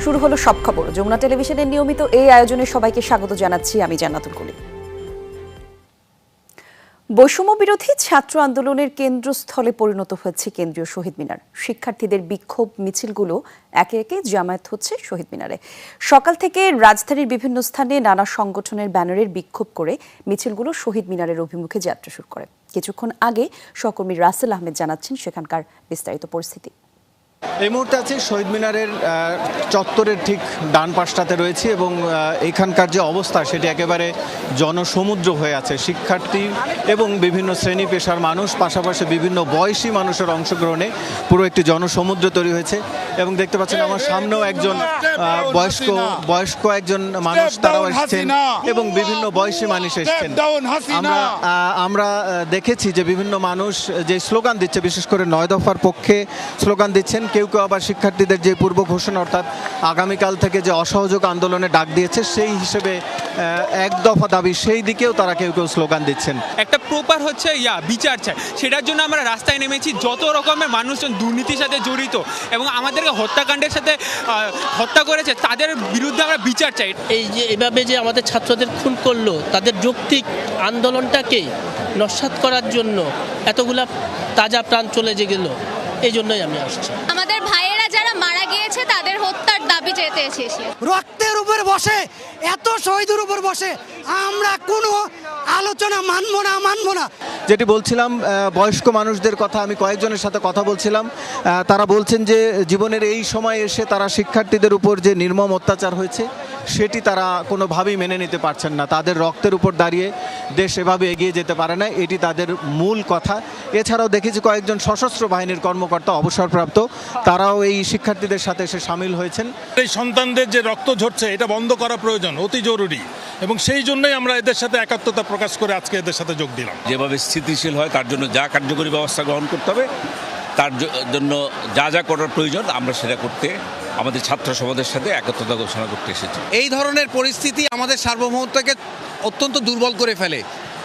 শুরু হলো সব খবর। যমুনা টেলিভিশনের নিয়মিত এই আয়োজনে সবাইকে স্বাগত জানাচ্ছি আমি জান্নাতুল কলি। বৈষম্য বিরোধী ছাত্র আন্দোলনের কেন্দ্রস্থলে পরিণত হয়েছে কেন্দ্রীয় শহীদ মিনার। শিক্ষার্থীদের বিক্ষোভ মিছিলগুলো একে একে জামায়াত হচ্ছে শহীদ মিনারে। সকাল থেকে রাজধানীর বিভিন্ন স্থানে নানা সংগঠনের ব্যানারের বিক্ষোভ করে মিছিলগুলো শহীদ মিনারের অভিমুখে যাত্রা শুরু করে। কিছুক্ষণ আগে সহকর্মী রাসেল আহমেদ জানাচ্ছেন সেখানকার বিস্তারিত পরিস্থিতি। এই মুহূর্তে আছে শহীদ মিনারের চত্বরের ঠিক ডান পাশটাতে রয়েছে এবং এখানকার যে অবস্থা সেটি একেবারে জনসমুদ্র হয়ে আছে। শিক্ষার্থী এবং বিভিন্ন শ্রেণী পেশার মানুষ, পাশাপাশি বিভিন্ন বয়সী মানুষের অংশগ্রহণে পুরো একটি জনসমুদ্র তৈরি হয়েছে। এবং দেখতে পাচ্ছেন আমার সামনেও একজন বয়স্ক একজন মানুষ, তারাও এসেছেন এবং বিভিন্ন বয়সী মানুষ এসেছেন। আমরা দেখেছি যে বিভিন্ন মানুষ যে স্লোগান দিচ্ছে, বিশেষ করে 9 দফার পক্ষে স্লোগান দিচ্ছেন। কেউ কেউ আবার শিক্ষার্থীদের যে পূর্ব ঘোষণা অর্থাৎ আগামীকাল থেকে যে অসহযোগ আন্দোলনে ডাক দিয়েছে সেই হিসেবে 1 দফা দাবি, সেই দিকেও তারা কেউ কেউ স্লোগান দিচ্ছেন। একটা প্রপার হচ্ছে বিচার চাই, সেটার জন্য আমরা রাস্তায় নেমেছি। যত রকমের মানুষজন দুর্নীতির সাথে জড়িত এবং আমাদেরকে হত্যাকাণ্ডের সাথে হত্যা করেছে তাদের বিরুদ্ধে আমরা বিচার চাই। এই যে এভাবে যে আমাদের ছাত্রদের খুন করলো, তাদের যৌক্তিক আন্দোলনটাকে নস্যাৎ করার জন্য এতগুলা তাজা প্রাণ চলে গেল, এই জন্যই আমি আসছি। আমাদের ভাইয়েরা যারা মারা গিয়েছে তাদের হত্যার দাবি চেতে এসেছি। রক্তের উপর বসে, এত শহীদের উপর বসে আমরা কোনো আলোচনা মানব না। যেটি বলছিলাম, বয়স্ক মানুষদের কথা, আমি কয়েকজনের সাথে কথা বলছিলাম। তারা বলছেন যে জীবনের এই সময় এসে তারা শিক্ষার্থীদের উপর যে নির্মম অত্যাচার হয়েছে সেটি তারা কোনোভাবেই মেনে নিতে পারছেন না। তাদের রক্তের উপর দাঁড়িয়ে দেশ এভাবে এগিয়ে যেতে পারে না, এটি তাদের মূল কথা। এছাড়াও দেখেছি কয়েকজন সশস্ত্র বাহিনীর কর্মকর্তা অবসরপ্রাপ্ত, তারাও এই শিক্ষার্থীদের সাথে এসে সামিল হয়েছেন। এই সন্তানদের যে রক্ত ঝরছে এটা বন্ধ করা প্রয়োজন, অতি জরুরি, এবং সেই জন্যই আমরা এদের সাথে একাত্মতা প্রকাশ করে আজকে এদের সাথে যোগ দিলাম। যেভাবে স্থিতিশীল হয় তার জন্য যা কার্যকরী ব্যবস্থা গ্রহণ করতে হবে, তার জন্য যা যা করার প্রয়োজন আমরা সেটা করতে আমাদের ছাত্র সমাজের সাথে একত্রতা ঘোষণা করতে এসেছি। এই ধরনের পরিস্থিতি আমাদের সার্বভৌমত্বকে অত্যন্ত দুর্বল করে ফেলে।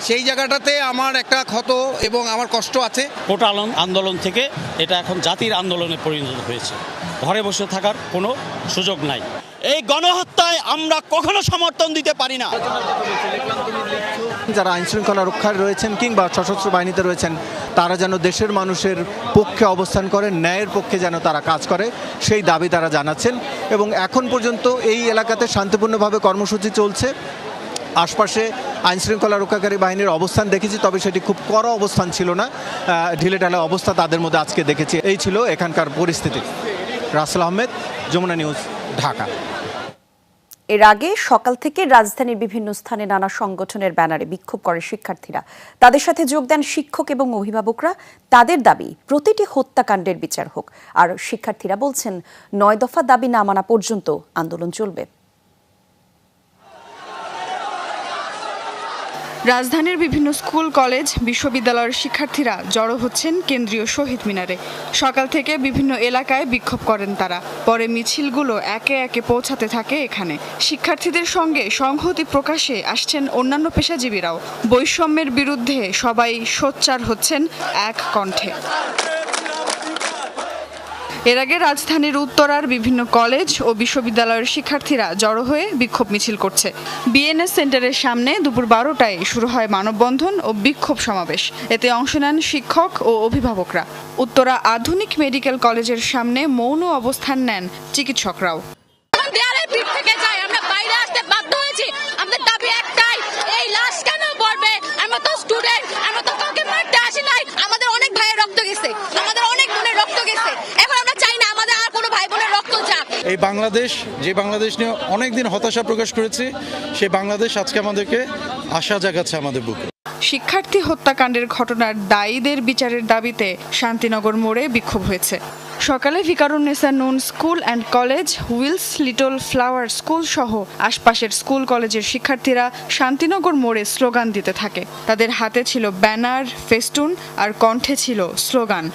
সেই জায়গাটাতে আমার একটা ক্ষত এবং আমার কষ্ট আছে। কোটা আন্দোলন থেকে এটা এখন জাতির আন্দোলনে পরিণত হয়েছে। ঘরে বসে থাকার কোনো সুযোগ নাই। এই গণহত্যায় আমরা কখনো সমর্থন দিতে পারি না। যারা আইনশৃঙ্খলা রক্ষার রয়েছেন কিংবা সশস্ত্র বাহিনীতে রয়েছেন, তারা যেন দেশের মানুষের পক্ষে অবস্থান করে, ন্যায়ের পক্ষে যেন তারা কাজ করে, সেই দাবি তারা জানাচ্ছেন। এবং এখন পর্যন্ত এই এলাকাতে শান্তিপূর্ণভাবে কর্মসূচি চলছে। আশপাশে আইনশৃঙ্খলা রক্ষাকারী বাহিনীর অবস্থান দেখেছি, তবে সেটি খুব কড়া অবস্থান ছিল না, ঢিলেঢালা অবস্থা তাদের মধ্যে আজকে দেখেছি। এই ছিল এখানকার পরিস্থিতি। রাসেল আহমেদ, যমুনা নিউজ, ঢাকা। এর আগে সকাল থেকে রাজধানীর বিভিন্ন স্থানে নানা সংগঠনের ব্যানারে বিক্ষোভ করে শিক্ষার্থীরা। তাদের সাথে যোগ দেন শিক্ষক এবং অভিভাবকরা। তাদের দাবি প্রতিটি হত্যাকাণ্ডের বিচার হোক। আর শিক্ষার্থীরা বলছেন 9 দফা দাবি না মানা পর্যন্ত আন্দোলন চলবে। রাজধানীর বিভিন্ন স্কুল, কলেজ, বিশ্ববিদ্যালয়ের শিক্ষার্থীরা জড়ো হচ্ছেন কেন্দ্রীয় শহীদ মিনারে। সকাল থেকে বিভিন্ন এলাকায় বিক্ষোভ করেন তারা। পরে মিছিলগুলো একে একে পৌঁছাতে থাকে এখানে। শিক্ষার্থীদের সঙ্গে সংহতি প্রকাশে আসছেন অন্যান্য পেশাজীবীরাও। বৈষম্যের বিরুদ্ধে সবাই সোচ্চার হচ্ছেন এক কণ্ঠে। এর আগে রাজধানীর উত্তরার বিভিন্ন কলেজ ও বিশ্ববিদ্যালয়ের শিক্ষার্থীরা জড়ো হয়ে বিক্ষোভ মিছিল করছে। বিএনএস সেন্টারের সামনে দুপুর 12টায় শুরু হয় মানববন্ধন ও বিক্ষোভ সমাবেশ। এতে অংশ নেন শিক্ষক ও অভিভাবকরা। উত্তরা আধুনিক মেডিকেল কলেজের সামনে মৌন অবস্থান নেন চিকিৎসকরাও। এই বাংলাদেশ, যে বাংলাদেশ নিয়ে অনেকদিন হতাশা প্রকাশ করেছে, সেই বাংলাদেশ আজকে আমাদেরকে আশা জাগাচ্ছে আমাদের বুকে। শিক্ষার্থী হত্যাকাণ্ডের ঘটনার দায়ীদের বিচারের দাবিতে শান্তিনগর মোড়ে বিক্ষোভ হয়েছে। সকালে Viqarunnisa Noon school and college, Wills Little Flower School সহ আশপাশের স্কুল কলেজের শিক্ষার্থীরা শান্তিনগর মোড়ে স্লোগান দিতে থাকে। তাদের হাতে ছিল ব্যানার, ফেস্টুন আর কণ্ঠে ছিল স্লোগান।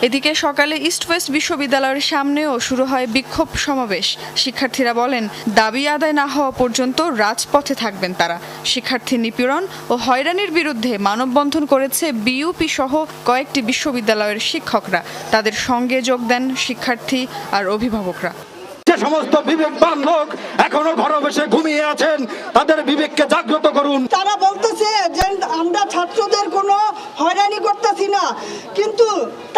এদিকে সকালে ইস্ট ওয়েস্ট বিশ্ববিদ্যালয়ের সামনেও শুরু হয় বিক্ষোভ সমাবেশ। শিক্ষার্থীরা বলেন, দাবি আদায় না হওয়া পর্যন্ত রাজপথে থাকবেন তারা। শিক্ষার্থী নিপীড়ন ও হয়রানির বিরুদ্ধে মানববন্ধন করেছে বিইউপি সহ কয়েকটি বিশ্ববিদ্যালয়ের শিক্ষকরা। তাদের সঙ্গে যোগ দেন শিক্ষার্থী আর অভিভাবকরা। যে সমস্ত বিবেকবান লোক এখনো ঘরে বসে ঘুমিয়ে আছেন, তাদের বিবেককে জাগ্রত করুন। তারা বলতেছে যে আমরা ছাত্রদের কোনো হয়রানি করতেছি না, কিন্তু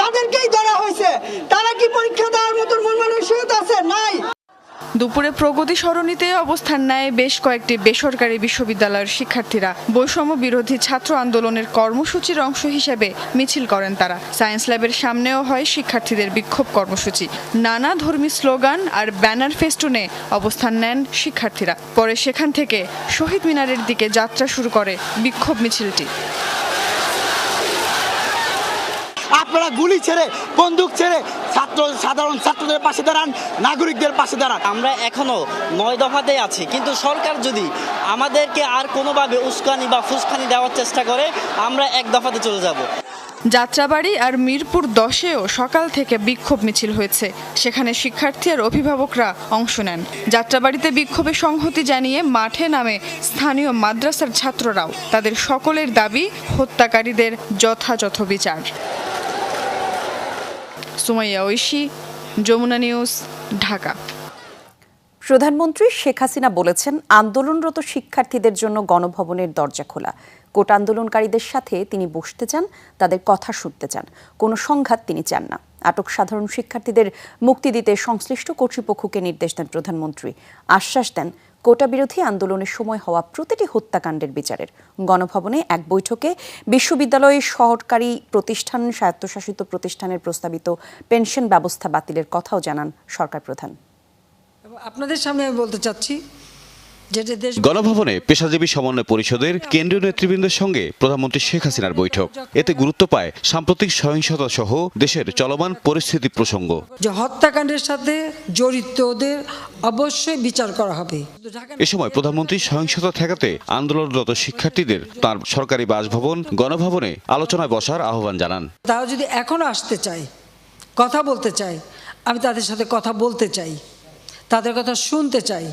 তাদেরকেই ধরা হয়েছে। তারা কি পরীক্ষা দেওয়ার মতো মন মানসিকতা আছে? নাই। দুপুরে প্রগতি সরণিতে অবস্থান নেয় বেশ কয়েকটি বেসরকারি বিশ্ববিদ্যালয়ের শিক্ষার্থীরা। বৈষম্য বিরোধী ছাত্র আন্দোলনের কর্মসূচির অংশ হিসেবে মিছিল করেন তারা। সায়েন্স ল্যাবের সামনেও হয় শিক্ষার্থীদের বিক্ষোভ কর্মসূচি। নানা ধর্মী স্লোগান আর ব্যানার ফেস্টুনে অবস্থান নেন শিক্ষার্থীরা। পরে সেখান থেকে শহীদ মিনারের দিকে যাত্রা শুরু করে বিক্ষোভ মিছিলটি। আপনারা গুলি ছেড়ে, বন্দুক ছেড়ে সাধারণ ছাত্রদের পাশে দাঁড়ান, নাগরিকদের পাশে দাঁড়ান। আমরা এখনো 9 দফাতে আছি, কিন্তু সরকার যদি আমাদেরকে আর কোনোভাবে উস্কানি বা ফুসকানি দেওয়ার চেষ্টা করে, আমরা 1 দফাতে চলে যাব। যাত্রাবাড়ি আর মিরপুর 10-এও সকাল থেকে বিক্ষোভ মিছিল হয়েছে। সেখানে শিক্ষার্থী আর অভিভাবকরা অংশ নেন। যাত্রাবাড়িতে বিক্ষোভে সংহতি জানিয়ে মাঠে নামে স্থানীয় মাদ্রাসার ছাত্ররাও। তাদের সকলের দাবি হত্যাকারীদের যথাযথ বিচার। সুমাইয়া ঐশী, যমুনা নিউজ, ঢাকা। প্রধানমন্ত্রী শেখ হাসিনা বলেছেন, আন্দোলনরত শিক্ষার্থীদের জন্য গণভবনের দরজা খোলা। কোটা আন্দোলনকারীদের সাথে তিনি বসতে চান, তাদের কথা শুনতে চান। কোনো সংঘাত তিনি চান না। আটক সাধারণ শিক্ষার্থীদের মুক্তি দিতে সংশ্লিষ্ট কর্তৃপক্ষকে নির্দেশ দেন প্রধানমন্ত্রী। আশ্বাস দেন, কোটা বিরোধী আন্দোলনের সময় হওয়া প্রতিটি হত্যাকাণ্ডের বিচারের। গণভবনে এক বৈঠকে বিশ্ববিদ্যালয়ের সরকারি প্রতিষ্ঠান, স্বায়ত্তশাসিত প্রতিষ্ঠানের প্রস্তাবিত পেনশন ব্যবস্থা বাতিলের কথাও জানান সরকার প্রধান। আপনাদের সামনে আমি বলতে চাচ্ছি, গণভবনে পেশাজীবী সমন্বয় পরিষদের কেন্দ্রীয় নেতৃবৃন্দের সঙ্গে প্রধানমন্ত্রী শেখ হাসিনার বৈঠক। এতে গুরুত্ব পায় সাম্প্রতিক সহিংসতা সহ দেশের চলমান পরিস্থিতি প্রসঙ্গ। যে হত্যাকাণ্ডের সাথে জড়িতদের অবশ্যই বিচার করা হবে। এ সময় প্রধানমন্ত্রী সহিংসতা ঠেকাতে আন্দোলনরত শিক্ষার্থীদের তার সরকারি বাসভবন গণভবনে আলোচনায় বসার আহ্বান জানান। তারা যদি এখনো আসতে চায়, কথা বলতে চায়, আমি তাদের সাথে কথা বলতে চাই, তাদের কথা শুনতে চাই,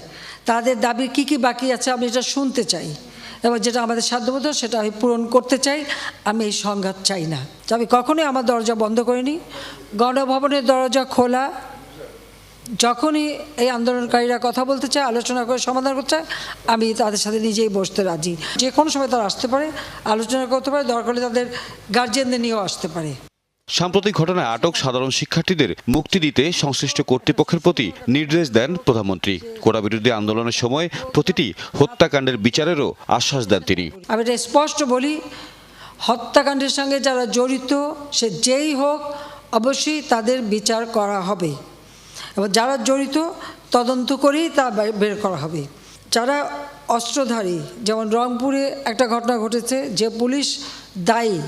তাদের দাবি কি কি বাকি আছে আমি এটা শুনতে চাই, এবং যেটা আমাদের সাধ্যমতো সেটা আমি পূরণ করতে চাই। আমি এই সংঘাত চাই না। আমি কখনোই আমার দরজা বন্ধ করিনি। গণভবনের দরজা খোলা। যখনই এই আন্দোলনকারীরা কথা বলতে চায়, আলোচনা করে সমাধান করতে চায়, আমি তাদের সাথে নিজেই বসতে রাজি। যে কোনো সময় তারা আসতে পারে, আলোচনা করতে পারে, দরকার হলে তাদের গার্জিয়ানদের নিয়েও আসতে পারে। সাম্প্রতিক ঘটনায় আটক সাধারণ শিক্ষার্থীদের মুক্তি দিতে সংশ্লিষ্ট কর্তৃপক্ষের প্রতি নির্দেশ দেন প্রধানমন্ত্রী। কোটা বিরোধী আন্দোলনের সময় প্রতিটি হত্যাকাণ্ডের বিচারেরও আশ্বাস দেন তিনি। আমি এটা স্পষ্ট বলি, হত্যাকাণ্ডের সঙ্গে যারা জড়িত, সে যেই হোক, অবশ্যই তাদের বিচার করা হবে, এবং যারা জড়িত তদন্ত করেই তা বের করা হবে। যারা অস্ত্রধারী, যেমন রংপুরে একটা ঘটনা ঘটেছে, যে পুলিশ দায়ী,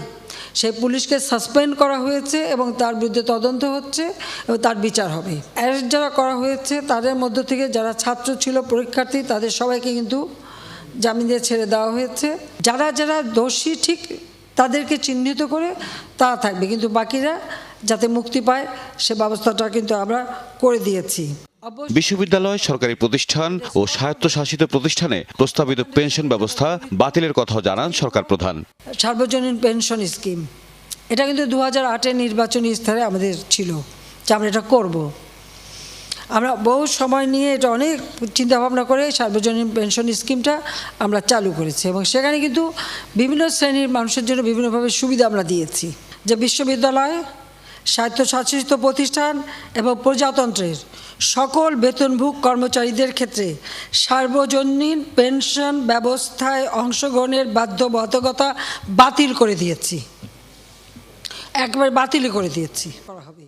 সেই পুলিশকে সাসপেন্ড করা হয়েছে এবং তার বিরুদ্ধে তদন্ত হচ্ছে এবং তার বিচার হবে। অ্যারেস্ট যারা করা হয়েছে তাদের মধ্য থেকে যারা ছাত্র ছিল, পরীক্ষার্থী, তাদের সবাইকে কিন্তু জামিন দিয়ে ছেড়ে দেওয়া হয়েছে। যারা যারা দোষী ঠিক তাদেরকে চিহ্নিত করে তারা থাকবে, কিন্তু বাকিরা যাতে মুক্তি পায় সে ব্যবস্থাটা কিন্তু আমরা করে দিয়েছি। বিশ্ববিদ্যালয়, সরকারি প্রতিষ্ঠান ও স্বায়ত্তশাসিত প্রতিষ্ঠানে প্রস্তাবিত পেনশন ব্যবস্থা বাতিলের কথাও জানান সরকার প্রধান। সার্বজনীন পেনশন স্কিম, এটা কিন্তু 2008-এর নির্বাচনী ইস্তাহারে আমাদের ছিল যে আমরা এটা করব। আমরা বহু সময় নিয়ে এটা অনেক চিন্তাভাবনা করে সার্বজনীন পেনশন স্কিমটা আমরা চালু করেছি, এবং সেখানে কিন্তু বিভিন্ন শ্রেণীর মানুষের জন্য বিভিন্নভাবে সুবিধা আমরা দিয়েছি। যে বিশ্ববিদ্যালয়, স্বায়ত্তশাসিত প্রতিষ্ঠান এবং প্রজাতন্ত্রের সকল বেতনভোগ কর্মচারীদের ক্ষেত্রে সার্বজনীন পেনশন ব্যবস্থায় অংশগ্রহণের বাধ্যবাধকতা বাতিল করে দিয়েছি, একবার বাতিল করে দিয়েছি।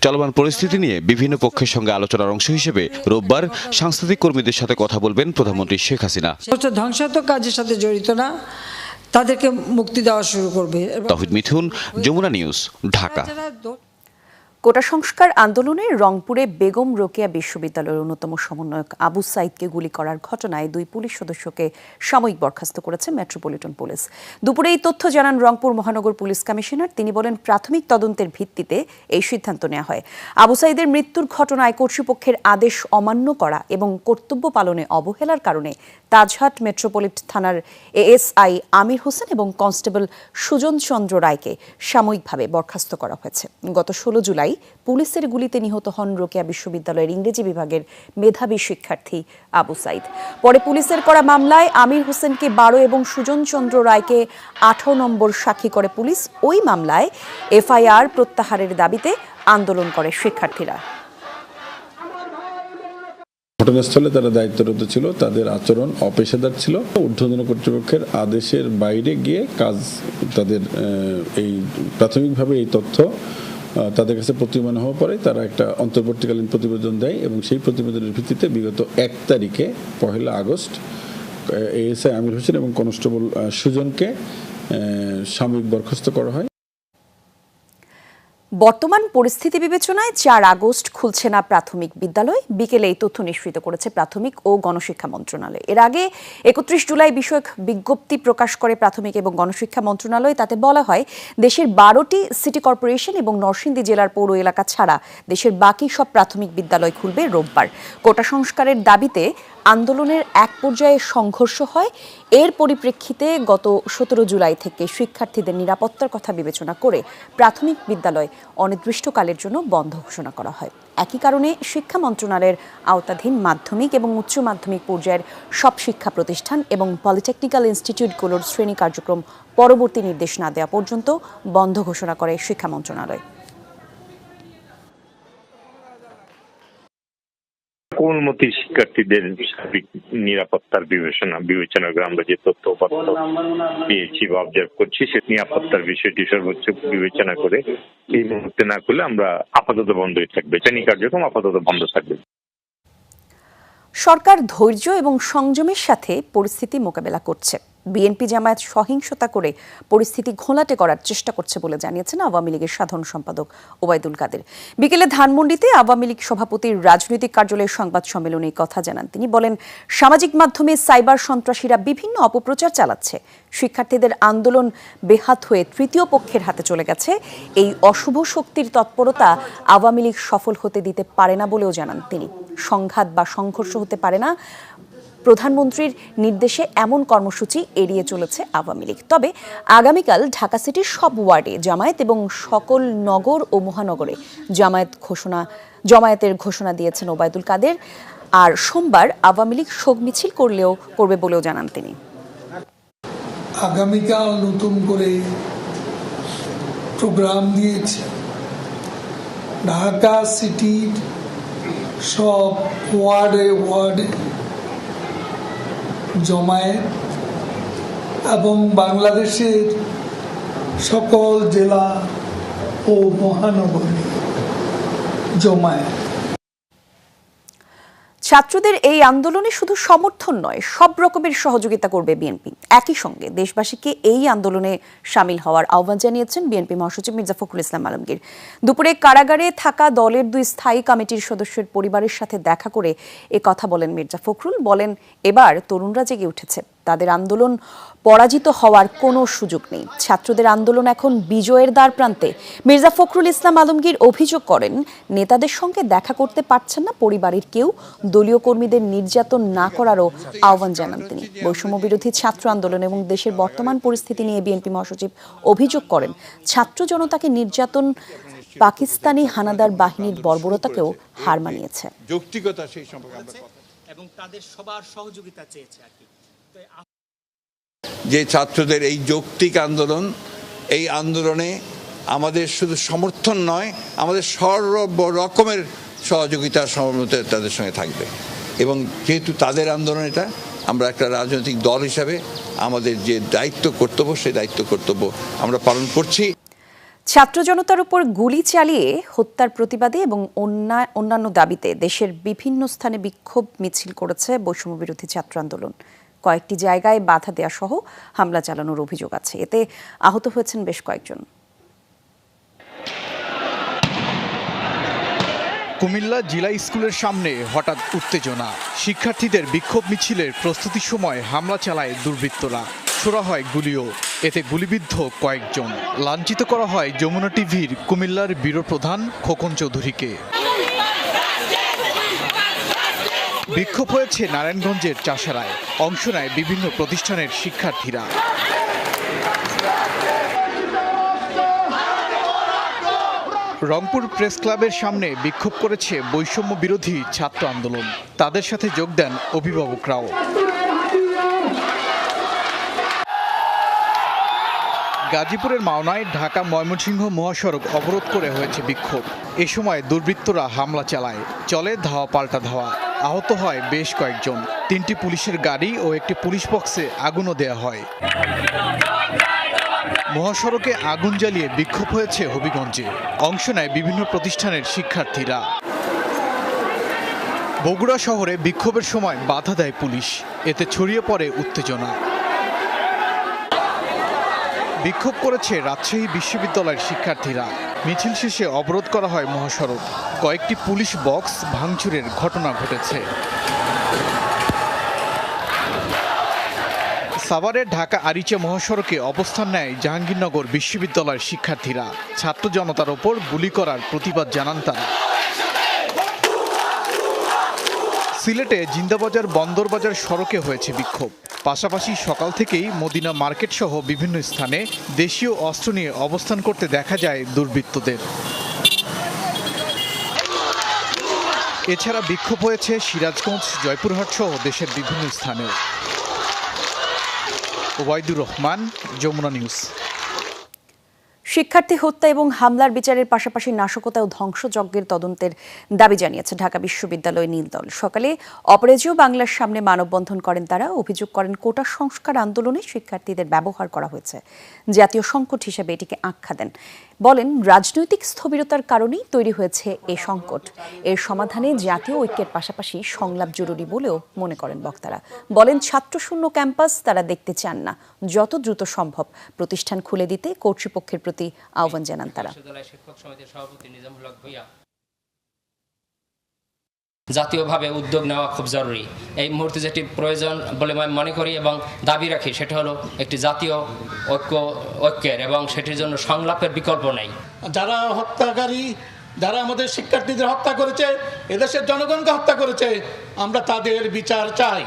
চলমান পরিস্থিতি নিয়ে বিভিন্ন পক্ষের সঙ্গে আলোচনার অংশ হিসেবে রোববার সাংস্কৃতিক কর্মীদের সাথে কথা বলবেন প্রধানমন্ত্রী শেখ হাসিনা। ধ্বংসাত্মক কাজের সাথে জড়িত না, তাদেরকে মুক্তি দেওয়া শুরু করবে। তৌহিদ মিথুন, যমুনা নিউজ, ঢাকা। কোটা সংস্কার আন্দোলনে রংপুরে বেগম রোকেয়া বিশ্ববিদ্যালয়ের অন্যতম সমন্বয়ক আবু সাইদকে গুলি করার ঘটনায় 2 পুলিশ সদস্যকে সাময়িক বরখাস্ত করেছে মেট্রোপলিটন পুলিশ। দুপুরে এই তথ্য জানান রংপুর মহানগর পুলিশ কমিশনার। তিনি বলেন, প্রাথমিক তদন্তের ভিত্তিতে এই সিদ্ধান্ত নেওয়া হয়। আবু সাইদের মৃত্যুর ঘটনায় কর্তৃপক্ষের আদেশ অমান্য করা এবং কর্তব্য পালনে অবহেলার কারণে তাজহাট মেট্রোপলিটন থানার এএসআই আমির হোসেন এবং কনস্টেবল সুজন চন্দ্র রায়কে সাময়িকভাবে বরখাস্ত করা হয়েছে। গত 16 জুলাই পুলিশের গুলিতে নিহত হন রোকেয়া বিশ্ববিদ্যালয়ের ইংরেজি বিভাগের মেধাবী শিক্ষার্থী আবু সাইদ। পরে পুলিশের করা মামলায় আমির হোসেনকে 12 এবং সুজন চন্দ্র রায়কে 18 নম্বর সাক্ষী করে পুলিশ। ওই মামলায় এফআইআর প্রত্যাহারের দাবিতে আন্দোলন করে শিক্ষার্থীরা। ঘটনাস্থলে তারা দায়িত্বরত ছিল, তাদের আচরণ অপেশাদার ছিল। ঊর্ধ্বতন কর্তৃপক্ষের আদেশের বাইরে গিয়ে কাজ, তাদের এই প্রাথমিকভাবে এই তথ্য তাদের কাছে প্রতীয়মান হওয়ার পরে তারা একটা অন্তর্বর্তীকালীন প্রতিবেদন দেয় এবং সেই প্রতিবেদনের ভিত্তিতে বিগত 1 তারিখে 1 আগস্ট এএসআই আমির হোসেন এবং কনস্টেবল সুজনকে সাময়িক বরখাস্ত করা হয়। বর্তমান পরিস্থিতি বিবেচনায় 4 আগস্ট খুলছে না প্রাথমিক বিদ্যালয়। বিকেলে এই তথ্য নিশ্চিত করেছে প্রাথমিক ও গণশিক্ষা মন্ত্রণালয়। এর আগে 31 জুলাই বিষয়ক বিজ্ঞপ্তি প্রকাশ করে প্রাথমিক এবং গণশিক্ষা মন্ত্রণালয়। তাতে বলা হয়, দেশের 12টি সিটি কর্পোরেশন এবং নরসিংদী জেলার পৌর এলাকা ছাড়া দেশের বাকি সব প্রাথমিক বিদ্যালয় খুলবে রোববার। কোটা সংস্কারের দাবিতে আন্দোলনের এক পর্যায়ে সংঘর্ষ হয়। এর পরিপ্রেক্ষিতে গত 17 জুলাই থেকে শিক্ষার্থীদের নিরাপত্তার কথা বিবেচনা করে প্রাথমিক বিদ্যালয় অনির্দিষ্টকালের জন্য বন্ধ ঘোষণা করা হয়। একই কারণে শিক্ষা মন্ত্রণালয়ের আওতাধীন মাধ্যমিক এবং উচ্চ মাধ্যমিক পর্যায়ের সব শিক্ষা প্রতিষ্ঠান এবং পলিটেকনিক্যাল ইনস্টিটিউটগুলোর শ্রেণী কার্যক্রম পরবর্তী নির্দেশ না দেওয়া পর্যন্ত বন্ধ ঘোষণা করে শিক্ষা মন্ত্রণালয়। কোমলমতি শিক্ষার্থীদের সার্বিক নিরাপত্তার বিবেচনা করে আমরা যে তথ্য পেয়েছি বা অবজার্ভ করছি, সে নিরাপত্তার বিষয়টি সর্বোচ্চ বিবেচনা করে এই মুহূর্তে না করলে আমরা আপাতত বন্ধই থাকবে, শ্রেণী কার্যক্রম আপাতত বন্ধ থাকবে। সরকার ধৈর্য এবং সংযমের সাথে পরিস্থিতি মোকাবেলা করছে। বিএনপি জামায়াত সহিংসতা করে পরিস্থিতি ঘোলাটে করার চেষ্টা করছে বলে জানিয়েছেন আওয়ামী লীগের সাধারণ সম্পাদক ওবায়দুল কাদের। বিকেলে ধানমন্ডিতে আওয়ামী লীগ সভাপতির রাজনৈতিক কার্যালয়ের সংবাদ সম্মেলনে এই কথা জানান তিনি। বলেন, সামাজিক মাধ্যমে সাইবার সন্ত্রাসীরা বিভিন্ন অপপ্রচার চালাচ্ছে। শিক্ষার্থীদের আন্দোলন বেহাত হয়ে তৃতীয় পক্ষের হাতে চলে গেছে। এই অশুভ শক্তির তৎপরতা আওয়ামী লীগ সফল হতে দিতে পারে না বলেও জানান তিনি। সংঘাত বা সংঘর্ষ হতে পারে না। প্রধানমন্ত্রীর নির্দেশে এমন কর্মসূচি এড়িয়ে চলেছে আওয়ামী লীগ। তবে আগামীকাল ঢাকা সিটির সব ওয়ার্ডে জামায়াত এবং সকল নগর ও মহানগরে জমায়েতের ঘোষণা দিয়েছেন ওবায়দুল কাদের। আর সোমবার আওয়ামী লীগ শোক মিছিল করবে বলেও জানান তিনি। আগামীকাল নতুন করে প্রোগ্রাম দিয়েছে। ঢাকা সিটির সব ওয়ার্ডে জমায়েত এবং বাংলাদেশের সকল জেলা ও মহানগরে জমায়েত। ছাত্রদের এই আন্দোলনে শুধু সমর্থন নয়, সব রকমের সহযোগিতা করবে বিএনপি। একই সঙ্গে দেশবাসীকে এই আন্দোলনে সামিল হওয়ার আহ্বান জানিয়েছেন বিএনপি মহাসচিব মির্জা ফখরুল ইসলাম আলমগীর। দুপুরে কারাগারে থাকা দলের 2 স্থায়ী কমিটির সদস্যের পরিবারের সাথে দেখা করে এ কথা বলেন মির্জা ফখরুল। বলেন, এবার তরুণরা জেগে উঠেছে, তাদের আন্দোলন পরাজিত হওয়ার কোনো সুযোগ নেই। ছাত্রদের আন্দোলন এখন বিজয়ের দ্বার প্রান্তে। মির্জা ফখরুল ইসলাম আলমগীর অভিযোগ করেন, নেতাদের সঙ্গে দেখা করতে পারছেন না পরিবারের কেউ। দলীয় কর্মীদের নির্যাতন না করারও আহ্বান জানান তিনি। বৈষম্য বিরোধী ছাত্র আন্দোলন এবং দেশের বর্তমান পরিস্থিতি নিয়ে বিএনপি মহাসচিব অভিযোগ করেন, ছাত্র জনতাকে নির্যাতন পাকিস্তানি হানাদার বাহিনীর বর্বরতাকেও হার মানিয়েছে। যৌক্তিকতা সেই সম্পর্কে এবং তাদের সবার সহযোগিতা চেয়েছে আর কি। যে ছাত্রদের এই যৌক্তিক আন্দোলন, এই আন্দোলনে আমাদের শুধু সমর্থন নয়, আমাদের সর্ব রকমের সহযোগিতা সহমত তাদের সঙ্গে থাকবে। এবং যেহেতু তাদের আন্দোলন এটা, আমরা একটা রাজনৈতিক দল হিসাবে আমাদের যে দায়িত্ব কর্তব্য, সেই দায়িত্ব কর্তব্য আমরা পালন করছি। ছাত্র জনতার উপর গুলি চালিয়ে হত্যার প্রতিবাদে এবং অন্যান্য দাবিতে দেশের বিভিন্ন স্থানে বিক্ষোভ মিছিল করেছে বৈষম্য বিরোধী ছাত্র আন্দোলন। কয়েকটি জায়গায় বাধা দেয়া সহ হামলা চালানোর অভিযোগ আছে। এতে আহত হয়েছেন বেশ কয়েকজন। কুমিল্লা জেলা স্কুলের সামনে হঠাৎ উত্তেজনা। শিক্ষার্থীদের বিক্ষোভ মিছিলের প্রস্তুতির সময় হামলা চালায় দুর্বৃত্তরা। ছোড়া হয় গুলিও, এতে গুলিবিদ্ধ কয়েকজন। লাঞ্ছিত করা হয় যমুনা টিভির কুমিল্লার ব্যুরো প্রধান খোকন চৌধুরীকে। বিক্ষোভ হয়েছে নারায়ণগঞ্জের চাষারায়, অংশ নেয় বিভিন্ন প্রতিষ্ঠানের শিক্ষার্থীরা। রংপুর প্রেস ক্লাবের সামনে বিক্ষোভ করেছে বৈষম্য বিরোধী ছাত্র আন্দোলন। তাদের সাথে যোগ দেন অভিভাবকরাও। গাজীপুরের মাওনায় ঢাকা ময়মনসিংহ মহাসড়ক অবরোধ করে হয়েছে বিক্ষোভ। এ সময় দুর্বৃত্তরা হামলা চালায়, চলে ধাওয়া পাল্টা ধাওয়া। আহত হয় বেশ কয়েকজন। 3টি পুলিশের গাড়ি ও একটি পুলিশ বক্সে আগুনও দেয়া হয়। মহাসড়কে আগুন জ্বালিয়ে বিক্ষোভ হয়েছে হবিগঞ্জে, অংশ নেয় বিভিন্ন প্রতিষ্ঠানের শিক্ষার্থীরা। বগুড়া শহরে বিক্ষোভের সময় বাধা দেয় পুলিশ, এতে ছড়িয়ে পড়ে উত্তেজনা। বিক্ষোভ করেছে রাজশাহী বিশ্ববিদ্যালয়ের শিক্ষার্থীরা। মিছিল শেষে অবরোধ করা হয় মহাসড়ক। কয়েকটি পুলিশ বক্স ভাঙচুরের ঘটনা ঘটেছে। সাভারের ঢাকা আরিচা মহাসড়কে অবস্থান নেয় জাহাঙ্গীরনগর বিশ্ববিদ্যালয়ের শিক্ষার্থীরা। ছাত্র জনতার ওপর গুলি করার প্রতিবাদ জানান তারা। সিলেটে জিন্দাবাজার বন্দরবাজার সড়কে হয়েছে বিক্ষোভ। পাশাপাশি সকাল থেকেই মদিনা মার্কেট সহ বিভিন্ন স্থানে দেশীয় অস্ত্র নিয়ে অবস্থান করতে দেখা যায় দুর্বৃত্তদের। এছাড়া বিক্ষোভ হয়েছে সিরাজগঞ্জ, জয়পুরহাট সহ দেশের বিভিন্ন স্থানেও। ওবায়দুর রহমান, যমুনা নিউজ। শিক্ষার্থী হত্যা এবং হামলার বিচারের পাশাপাশি নাশকতা ও ধ্বংসযজ্ঞের তদন্তের দাবি জানিয়েছে ঢাকা বিশ্ববিদ্যালয় নীলদল। সকালে অপরাজেয় বাংলার সামনে মানববন্ধন করেন তারা। অভিযোগ করেন কোটা সংস্কার আন্দোলনে শিক্ষার্থীদের ব্যবহার করা হয়েছে, জাতীয় সংকট হিসেবে এটিকে আখ্যা দেন। বলেন রাজনৈতিক স্থবিরতার কারণেই তৈরি হয়েছে এ সংকট। এর সমাধানে জাতীয় ঐক্যের পাশাপাশি সংলাপ জরুরি বলেও মনে করেন বক্তারা। বলেন ছাত্রশূন্য ক্যাম্পাস তারা দেখতে চান না, যত দ্রুত সম্ভব প্রতিষ্ঠান খুলে দিতে কর্তৃপক্ষের প্রতি আহ্বান জানান তারা। জাতীয়ভাবে উদ্যোগ নেওয়া খুব জরুরি। এই মুহূর্তে যেটি প্রয়োজন বলে আমি মনে করি এবং দাবি রাখি সেটা হলো একটি জাতীয় ঐক্যের, এবং সেটির জন্য সংলাপের বিকল্প নেই। যারা হত্যাকারী, যারা আমাদের শিক্ষার্থীদের হত্যা করেছে, এদেশের জনগণকে হত্যা করেছে, আমরা তাদের বিচার চাই।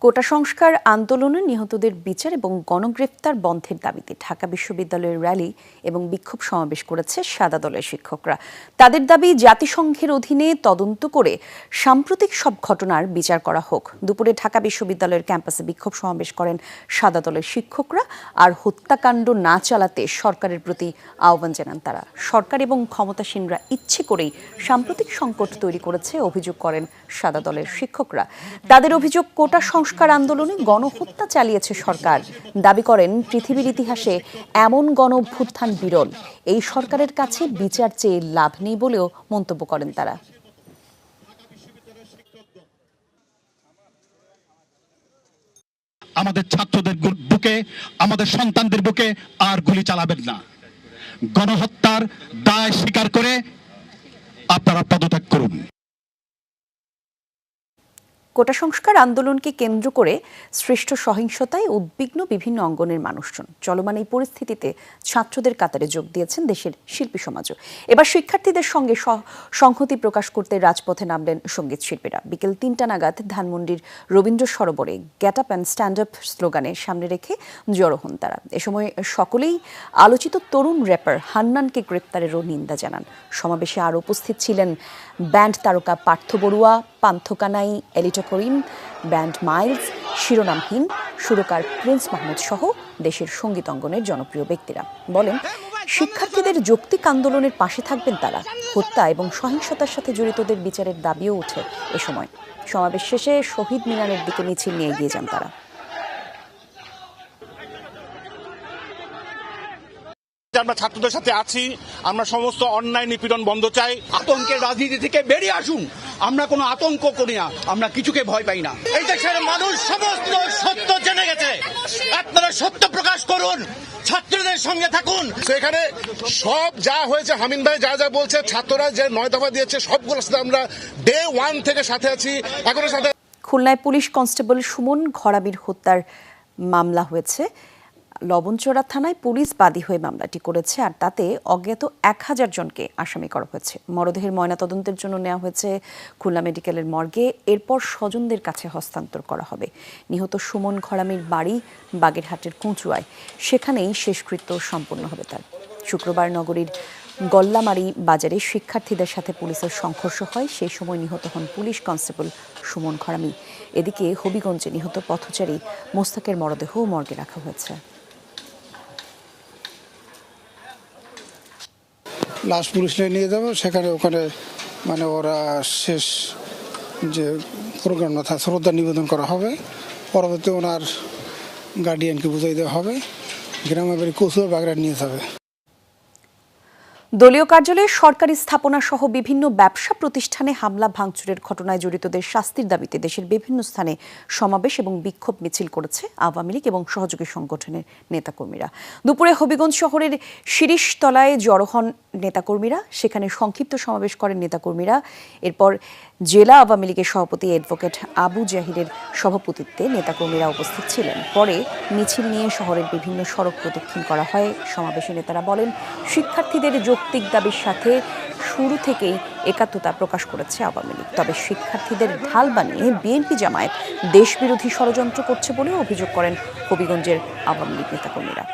কোটা সংস্কার আন্দোলনে নিহতদের বিচার এবং গণগ্রেফতার বন্ধের দাবিতে ঢাকা বিশ্ববিদ্যালয়ের র্যালি এবং বিক্ষোভ সমাবেশ করেছে সাদা দলের শিক্ষকরা। তাদের দাবি জাতিসংঘের অধীনে তদন্ত করে সাম্প্রতিক সব ঘটনার বিচার করা হোক। দুপুরে ঢাকা বিশ্ববিদ্যালয়ের ক্যাম্পাসে বিক্ষোভ সমাবেশ করেন সাদা দলের শিক্ষকরা। আর হত্যাকাণ্ড না চালাতে সরকারের প্রতি আহ্বান জানান তারা। সরকার এবং ক্ষমতাসীনরা ইচ্ছে করেই সাম্প্রতিক সংকট তৈরি করেছে অভিযোগ করেন সাদা দলের শিক্ষকরা। তাদের অভিযোগ কোটা সংস্কার আন্দোলনে গণহত্যা চালিয়েছে সরকার। দাবি করেন পৃথিবীর ইতিহাসে এমন গণঅভ্যুত্থান বিরল। এই সরকারের কাছে বিচার চেয়ে লাভ নেই বলেও মন্তব্য করেন তারা। আমাদের ছাত্রদের বুকে, আমাদের সন্তানদের বুকে আর গুলি চালাবেন না। গণহত্যার দায় স্বীকার করে আপনারা পদত্যাগ করুন। কোটা সংস্কার আন্দোলনকে কেন্দ্র করে সৃষ্ট সহিংসতায় উদ্বিগ্ন বিভিন্ন অঙ্গনের মানুষজন। চলমান এই পরিস্থিতিতে ছাত্রদের কাতারে যোগ দিয়েছেন দেশের শিল্পী সমাজও। এবার শিক্ষার্থীদের সঙ্গে সংহতি প্রকাশ করতে রাজপথে নামলেন সঙ্গীত শিল্পীরা। বিকেল 3টা নাগাদ ধানমন্ডির রবীন্দ্র সরোবরে get up and stand up স্লোগানে সামনে রেখে জড়ো হন তারা। এ সময় সকলেই আলোচিত তরুণ র্যাপার হান্নানকে গ্রেপ্তারেরও নিন্দা জানান। সমাবেশে আরও উপস্থিত ছিলেন ব্যান্ড তারকা পার্থ বড়ুয়া, পান্থকানাই, এলিটা করিম, ব্যান্ড মাইলস, শিরোনামহীন, সুরকার প্রিন্স মাহমুদ সহ দেশের সঙ্গীত অঙ্গনের জনপ্রিয় ব্যক্তিরা। বলেন শিক্ষার্থীদের যৌক্তিক আন্দোলনের পাশে থাকবেন তারা। হত্যা এবং সহিংসতার সাথে জড়িতদের বিচারের দাবিও ওঠে এ সময়। সমাবেশ শেষে শহীদ মিনারের দিকে মিছিল নিয়ে এগিয়ে যান তারা। আমরা ছাত্রদের সাথে আছি। আমরা সমস্ত অন্যায় নিপীড়ন বন্ধ চাই। আতঙ্কের রাজনীতি থেকে বেরিয়ে আসুন। আমরা কোনো আতঙ্ক করি না, আমরা কিছুকে ভয় পাই না। এই দেশের মানুষ সমস্ত সত্য জেনে গেছে। আপনারা সত্য প্রকাশ করুন, ছাত্রদের সঙ্গে থাকুন। সেখানে সব যা হয়েছে, হামিদ ভাই যা যা বলছে, ছাত্ররা যে 9 দফা দিয়েছে সবগুলোর সাথে আমরা ডে 1 থেকে সাথে আছি, এখনো সাথে। খুলনায় পুলিশ কনস্টেবল সুমন ঘরামির হত্যার মামলা হয়েছে। লবণচড়া থানায় পুলিশ বাদী হয়ে মামলাটি করেছে, আর তাতে অজ্ঞাত 1000 জনকে আসামি করা হয়েছে। মরদেহের ময়নাতদন্তের জন্য নেওয়া হয়েছে খুলনা মেডিকেলের মর্গে, এরপর স্বজনদের কাছে হস্তান্তর করা হবে। নিহত সুমন ঘরামির বাড়ি বাগেরহাটের কুঁচুয়ায়, সেখানেই শেষকৃত্য সম্পন্ন হবে তার। শুক্রবার নগরীর গল্লামারি বাজারে শিক্ষার্থীদের সাথে পুলিশের সংঘর্ষ হয়, সেই সময় নিহত হন পুলিশ কনস্টেবল সুমন ঘরামি। এদিকে হবিগঞ্জে নিহত পথচারী মোস্তাকের মরদেহ মর্গে রাখা হয়েছে। লাশ পুলিশ নিয়ে যাবো, ওখানে মানে ওরা শেষ যে প্রোগ্রামটা থাকে শ্রদ্ধা নিবেদন করা হবে। পরবর্তী ওনার গার্ডিয়ানকে বুঝাই দেওয়া হবে, গ্রামের বাড়ি কচুয়া বাগড়া নিয়ে যাবে। দলীয় কার্যালয়ে সরকারি স্থাপনা সহ বিভিন্ন ব্যবসা প্রতিষ্ঠানে হামলা ভাঙচুরের ঘটনায় জড়িতদের শাস্তির দাবিতে দেশের বিভিন্ন স্থানে সমাবেশ এবং বিক্ষোভ মিছিল করেছে আওয়ামী লীগ এবং সহযোগী সংগঠনের নেতাকর্মীরা। দুপুরে হবিগঞ্জ শহরের শিরিষতলায় জড়ো হন নেতাকর্মীরা, সেখানে সংক্ষিপ্ত সমাবেশ করেন নেতাকর্মীরা। এরপর জেলা আওয়ামী লীগের সভাপতি অ্যাডভোকেট আবু জাহিরের সভাপতিত্বে নেতাকর্মীরা উপস্থিত ছিলেন। পরে মিছিল নিয়ে শহরের বিভিন্ন সড়ক প্রদক্ষিণ করা হয়। সমাবেশে নেতারা বলেন, শিক্ষার্থীদের যৌক্তিক দাবির সাথে শুরু থেকেই একাত্মতা প্রকাশ করেছে আওয়ামী লীগ, তবে শিক্ষার্থীদের ঢাল বানিয়ে বিএনপি জামায়াত দেশবিরোধী ষড়যন্ত্র করছে বলেও অভিযোগ করেন হবিগঞ্জের আওয়ামী লীগ নেতাকর্মীরা।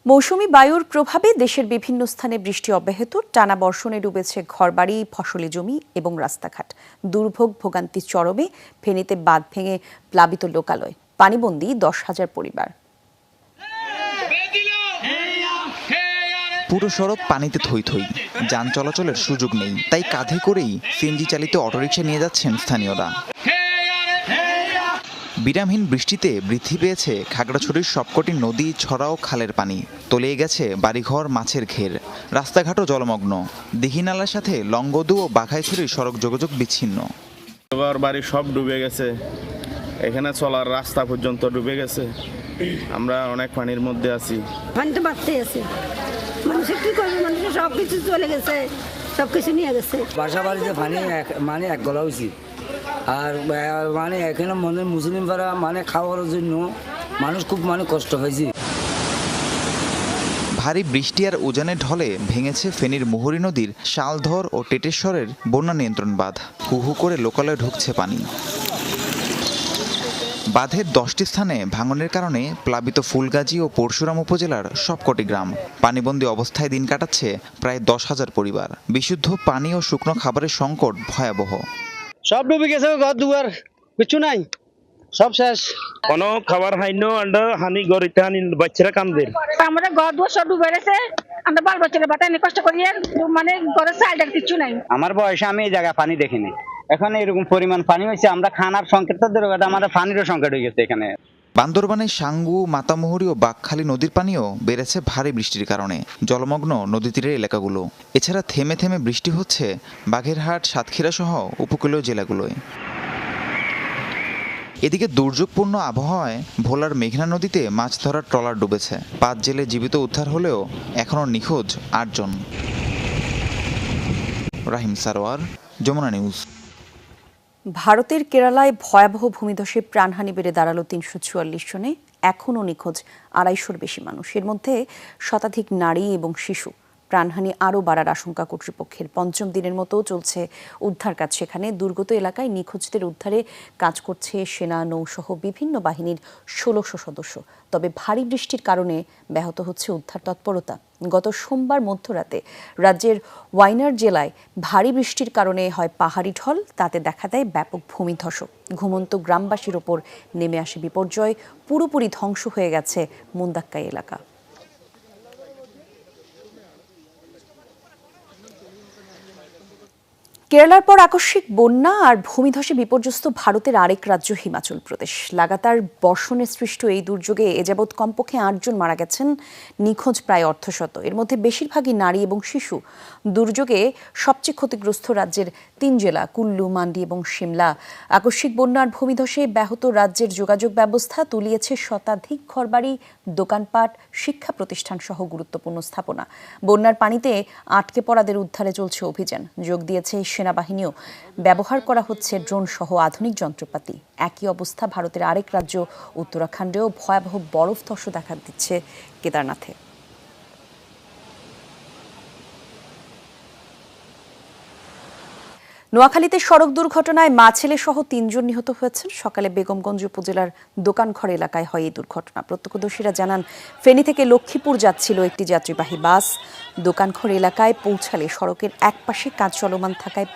মৌসুমী বায়ুর প্রভাবে দেশের বিভিন্ন স্থানে বৃষ্টি অব্যাহত। টানা বর্ষণে ডুবেছে ঘরবাড়ি, ফসলি জমি এবং রাস্তাঘাট। দুর্ভোগ ভোগান্তি চরমে। ফেনীতে বাঁধ ভেঙে প্লাবিত লোকালয়, পানিবন্দী 10,000 পরিবার। পুরো সড়ক পানিতে থই থই, যান চলাচলের সুযোগ নেই, তাই কাঁধে করেই সিএনজি চালিত অটোরিকশা নিয়ে যাচ্ছেন স্থানীয়রা। বিরামহীন বৃষ্টিতে বৃদ্ধি পেয়েছে খাগড়াছড়ির সবকটি নদী, ছড়া ও খালের পানি। তলিয়ে গেছে বাড়িঘর, মাছের ঘের, রাস্তাঘাটও জলমগ্ন। দিঘিনালার সাথে লংগদু ও বাঘাইছড়ির সড়ক যোগাযোগ বিচ্ছিন্ন। বাড়ি সব ডুবে গেছে, এখানে চলার রাস্তা পর্যন্ত ডুবে গেছে। আমরা অনেক পানির মধ্যে আছি। পানি তো বাড়তে আছে, মানুষের কি করবে, মানুষের সব কিছু চলে গেছে, সব কিছু নিয়ে গেছে। বাসা বাড়িতে পানি মানে এক গলা হয়েছে, আর মানে এখানে মনে মুসলিম পাড়া মানে খাওয়ার জন্য মানুষ খুব কষ্ট হয়েছে। ভারী বৃষ্টি আর উজানের ঢলে ভেঙেছে ফেনীর মুহুরী নদীর শালধর ও টেটেশ্বরের বন্যা নিয়ন্ত্রণ বাঁধ। হু হু করে লোকালয়ে ঢুকছে পানি। বাঁধের 10টি স্থানে ভাঙনের কারণে প্লাবিত ফুলগাজী ও পরশুরাম উপজেলার সবকটি গ্রাম। পানিবন্দী অবস্থায় দিন কাটাচ্ছে প্রায় 10,000 পরিবার। বিশুদ্ধ পানি ও শুকনো খাবারের সংকট ভয়াবহ। সব ডুবে গেছে, ঘর দুয়ার কিছু নাই, সব শেষ। কোনো খাবার হাইনো আন্ডা হানি গরিতে হানি বাচ্চারা কামদের। আমরা ঘর দুয়ার সব ডুবে গেছে, আমরা বাল বাচ্চারা বাতায় কষ্ট করি, মানে ঘরের চালটা কিছু নাই। আমার বয়সে আমি এই জায়গায় পানি দেখিনি, এখন এরকম পরিমাণ পানি হয়েছে, আমরা খানার সংকট তো দূরের কথা, আমাদের পানিরও সংকট হয়ে গেছে এখানে। বান্দরবানের সাঙ্গু, মাতামুহুরী ও বাঘখালী নদীর পানিও বেড়েছে ভারী বৃষ্টির কারণে। জলমগ্ন নদী তীরের এলাকাগুলো। এছাড়া থেমে থেমে বৃষ্টি হচ্ছে বাগেরহাট, সাতক্ষীরা সহ উপকূলীয় জেলাগুলোয়। এদিকে দুর্যোগপূর্ণ আবহাওয়ায় ভোলার মেঘনা নদীতে মাছ ধরার ট্রলার ডুবেছে। 5 জেলে জীবিত উদ্ধার হলেও এখনও নিখোঁজ 8 জন। রাহিম সারোয়ার, যমুনা নিউজ। ভারতের কেরালায় ভয়াবহ ভূমিধসে প্রাণহানি বেড়ে দাঁড়ালো 344 জনে। এখনও নিখোঁজ 250-র বেশি মানুষ, এর মধ্যে শতাধিক নারী এবং শিশু। প্রাণহানি আরও বাড়ার আশঙ্কা কর্তৃপক্ষের। 5ম দিনের মতো চলছে উদ্ধার কাজ সেখানে। দুর্গত এলাকায় নিখোঁজদের উদ্ধারে কাজ করছে সেনা, নৌসহ বিভিন্ন বাহিনীর 1600 সদস্য। তবে ভারী বৃষ্টির কারণে ব্যাহত হচ্ছে উদ্ধার তৎপরতা। গত সোমবার মধ্যরাতে রাজ্যের ওয়াইনার জেলায় ভারী বৃষ্টির কারণে হয় পাহাড়ি ঢল, তাতে দেখা দেয় ব্যাপক ভূমিধস। ঘুমন্ত গ্রামবাসীর ওপর নেমে আসে বিপর্যয়। পুরোপুরি ধ্বংস হয়ে গেছে মুন্দাক্কাই এলাকা। কেরালার পর আকস্মিক বন্যা আর ভূমিধসে বিপর্যস্ত ভারতের আরেক রাজ্য হিমাচল প্রদেশ। লাগাতার বর্ষণে সৃষ্ট এই দুর্যোগে এ যাবৎ কমপক্ষে ৮ জন মারা গেছেন, নিখোঁজ প্রায় অর্ধশত। এর মধ্যে বেশিরভাগই নারী এবং শিশু। দুর্যোগে সবচেয়ে ক্ষতিগ্রস্ত রাজ্যের ৩ জেলা কুল্লু, মান্ডি এবং সিমলা। আকস্মিক বন্যা আর ভূমিধসে ব্যাহত রাজ্যের যোগাযোগ ব্যবস্থা, তলিয়েছে শতাধিক ঘরবাড়ি, দোকানপাট, শিক্ষা প্রতিষ্ঠান সহ গুরুত্বপূর্ণ স্থাপনা। বন্যার পানিতে আটকে পড়াদের উদ্ধারে চলছে অভিযান। যোগ দিয়েছে সেনাবাহিনীও। ব্যবহার করা হচ্ছে ড্রোন সহ আধুনিক যন্ত্রপাতি। একই অবস্থা ভারতের আরেক রাজ্য উত্তরাখণ্ডেও। ভয়াবহ বরফ ধস দেখা দিচ্ছে কেদারনাথে। নোয়াখালীতে সড়ক দুর্ঘটনায় মা ছেলে সহ ৩ জন নিহত হয়েছেন। সকালে বেগমগঞ্জ উপজেলার দোকানঘর এলাকায় হয় এই দুর্ঘটনা। প্রত্যক্ষদর্শীরা জানান, ফেনী থেকে লক্ষ্মীপুর যাচ্ছিল একটি যাত্রীবাহী বাস। দোকানঘর এলাকায় পৌঁছালে সড়কের একপাশে কাজ চলমান থাকায়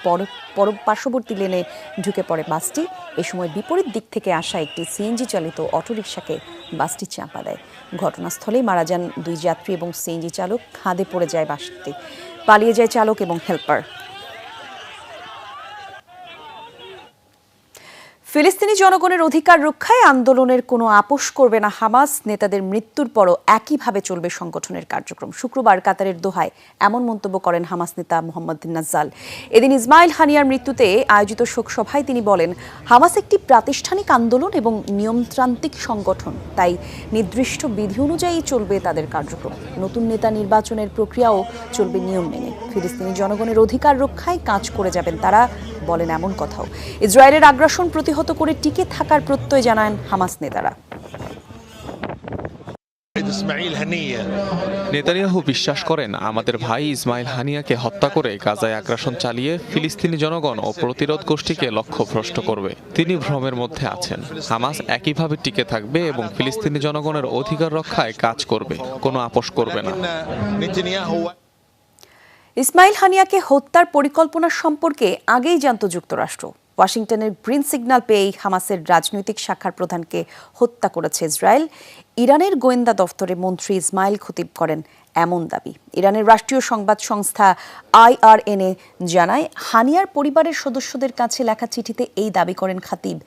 পার্শ্ববর্তী লেনে ঢুকে পড়ে বাসটি। এ সময় বিপরীত দিক থেকে আসা একটি সিএনজি চালিত অটোরিকশাকে বাসটি চাপা দেয়। ঘটনাস্থলেই মারা যান 2 যাত্রী এবং সিএনজি চালক। খাদে পড়ে যায় বাসটি। পালিয়ে যায় চালক এবং হেল্পার। ফিলিস্তিনি জনগণের অধিকার রক্ষায় আন্দোলনের কোনো আপোষ করবে না হামাস। নেতাদের মৃত্যুর পরও একইভাবে চলবে সংগঠনের কার্যক্রম। শুক্রবার কাতারের দোহায় এমন মন্তব্য করেন হামাস নেতা মোহাম্মদ নাজ্জাল। এদিন ইসমাইল হানিয়ার মৃত্যুতে আয়োজিত শোকসভায় তিনি বলেন, হামাস একটি প্রাতিষ্ঠানিক আন্দোলন এবং নিয়মতান্ত্রিক সংগঠন, তাই নির্দিষ্ট বিধি অনুযায়ী চলবে তাদের কার্যক্রম। নতুন নেতা নির্বাচনের প্রক্রিয়াও চলবে নিয়ম মেনে। ফিলিস্তিনি জনগণের অধিকার রক্ষায় কাজ করে যাবেন তারা, বলেন এমন কথাও। ইসরায়েলের আগ্রাসন প্রতিহত করে টিকে থাকার প্রত্যয় জানান হামাস নেতারা। নেতানিয়াহু বিশ্বাস করেন, আমাদের ভাই ইসমাইল হানিয়াকে হত্যা করে গাজায় আগ্রাসন চালিয়ে ফিলিস্তিনি জনগণ ও প্রতিরোধ গোষ্ঠীকে লক্ষ্যভ্রষ্ট করবে। তিনি ভ্রমের মধ্যে আছেন। হামাস একইভাবে টিকে থাকবে এবং ফিলিস্তিনি জনগণের অধিকার রক্ষায় কাজ করবে, কোনো আপোষ করবে না। ইসমাইল হানিয়াকে হত্যার পরিকল্পনা সম্পর্কে আগেই জানত যুক্তরাষ্ট্র। ওয়াশিংটনের গ্রিন সিগন্যাল পেয়েই হামাসের রাজনৈতিক শাখার প্রধানকে হত্যা করেছে ইসরায়েল। ইরানের গোয়েন্দা দফতরের মন্ত্রী ইসমাইল খতিব করেন এমন দাবি। ইরানের রাষ্ট্রীয় সংবাদ সংস্থা IRNA জানায়, হানিয়ার পরিবারের সদস্যদের কাছে লেখা চিঠিতে এই দাবি করেন খতিব।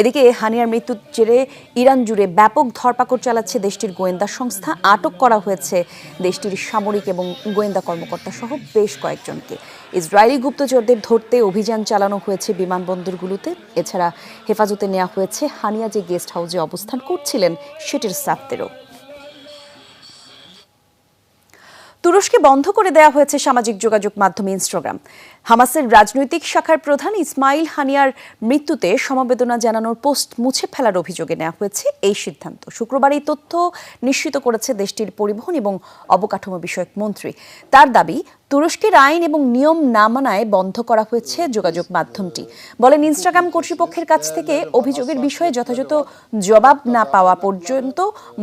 এদিকে হানিয়ার মৃত্যুর জেরে ইরান জুড়ে ব্যাপক ধরপাকড় চালাচ্ছে দেশটির গোয়েন্দা সংস্থা। আটক করা হয়েছে দেশটির সামরিক এবং গোয়েন্দা কর্মকর্তা সহ বেশ কয়েকজনকে। ইসরায়েলি গুপ্তচরদের ধরতে অভিযান চালানো হয়েছে বিমানবন্দরগুলোতে। এছাড়া হেফাজতে নেওয়া হয়েছে হানিয়া যে গেস্ট হাউসে অবস্থান করছিলেন সেটির স্টাফদেরও। তুরস্কে বন্ধ করে দেওয়া হয়েছে সামাজিক যোগাযোগ মাধ্যম ইনস্টাগ্রাম। হামাসের রাজনৈতিক শাখার প্রধান ইসমাইল হানিয়ার মৃত্যুতে সমবেদনা জানানোর পোস্ট মুছে ফেলার অভিযোগে নেওয়া হয়েছে এই সিদ্ধান্ত। শুক্রবার এই তথ্য নিশ্চিত করেছে দেশটির পরিবহন এবং অবকাঠামো বিষয়ক মন্ত্রী। তার দাবি, তুরস্কের আইন এবং নিয়ম না মানায় বন্ধ করা হয়েছে যোগাযোগ মাধ্যমটি। বলেন, ইনস্টাগ্রাম কর্তৃপক্ষের কাছ থেকে অভিযোগের বিষয়ে যথাযথ জবাব না পাওয়া পর্যন্ত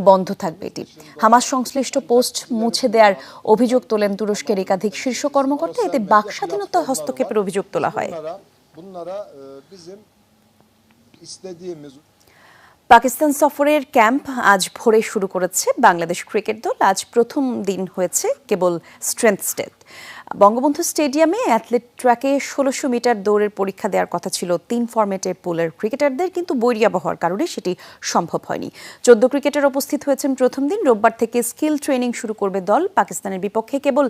বন্ধ থাকবে এটি। হামাস সংশ্লিষ্ট পোস্ট মুছে দেওয়ার অভিযোগ তোলেন তুরস্কের একাধিক শীর্ষ কর্মকর্তা। এতে বাক স্বাধীনতা হস্তক্ষেপের অভিযোগ তোলা হয়। পাকিস্তান সফরের ক্যাম্প আজ ভোরে শুরু করেছে বাংলাদেশ ক্রিকেট দল। আজ প্রথম দিন হয়েছে কেবল স্ট্রেংথ টেস্ট। বঙ্গবন্ধু স্টেডিয়ামে অ্যাথলেট ট্র্যাকে 1600 মিটার দৌড়ের পরীক্ষা দেওয়ার কথা ছিল 3 ফরম্যাটের পুলের ক্রিকেটারদের, কিন্তু বৈরী আবহাওয়ার কারণে সেটি সম্ভব হয়নি। 14 ক্রিকেটার উপস্থিত হয়েছেন প্রথম দিন। রোববার থেকে স্কিল ট্রেনিং শুরু করবে দল। পাকিস্তানের বিপক্ষে কেবল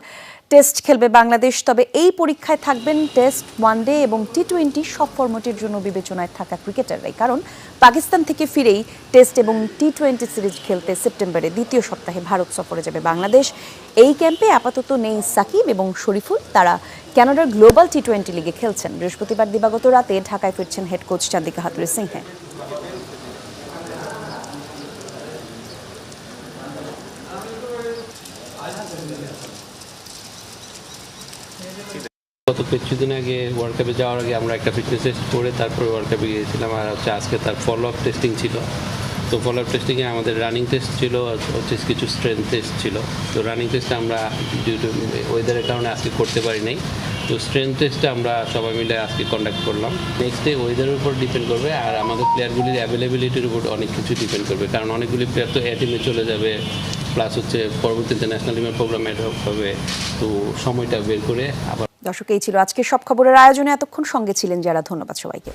টেস্ট খেলবে বাংলাদেশ। তবে এই পরীক্ষায় থাকবেন টেস্ট, ওয়ানডে এবং টি20 সব ফরম্যাটের জন্য বিবেচনায় থাকা ক্রিকেটাররাই। কারণ পাকিস্তান থেকে ফিরেই টেস্ট এবং টি20 সিরিজ খেলতে সেপ্টেম্বরে দ্বিতীয় সপ্তাহে ভারত সফরে যাবে বাংলাদেশ। এই ক্যাম্পে আপাতত নেই সাকিব এবং শরীফুল। তারা কানাডার গ্লোবাল টি20 লিগে খেলছেন। বৃহস্পতিবার দিবাগত রাতে ঢাকায় ফিরছেন হেড কোচ চান্দিকা হাতুড়ি সিংহে। গত কিছুদিন আগে ওয়ার্ল্ড কাপে যাওয়ার আগে আমরা একটা ফিটনেস টেস্ট করে তারপরে ওয়ার্ল্ড কাপে গিয়েছিলাম। আর আজকে তার ফলো আপ টেস্টিং ছিল। তো ফলো আপ টেস্টিংয়ে আমাদের রানিং টেস্ট ছিল, হচ্ছে কিছু স্ট্রেংথ টেস্ট ছিল। তো রানিং টেস্টটা আমরা ডিউ টু ওয়েদারের কারণে আজকে করতে পারি নাই। তো স্ট্রেংথ টেস্টটা আমরা সবাই মিলে আজকে কন্ডাক্ট করলাম। নেক্সট ডে ওয়েদারের উপর ডিপেন্ড করবে, আর আমাদের প্লেয়ারগুলির অ্যাভেলেবিলিটির উপর অনেক কিছু ডিপেন্ড করবে। কারণ অনেকগুলি প্লেয়ার তো এ টিমে চলে যাবে, প্লাস হচ্ছে পরবর্তীতে ন্যাশনাল টিমের প্রোগ্রাম অ্যাড হবে। তো সময়টা বের করে আবার দর্শক, এই ছিল আজকে সব খবরের আয়োজনে। এতক্ষণ সঙ্গে ছিলেন যারা, ধন্যবাদ সবাইকে।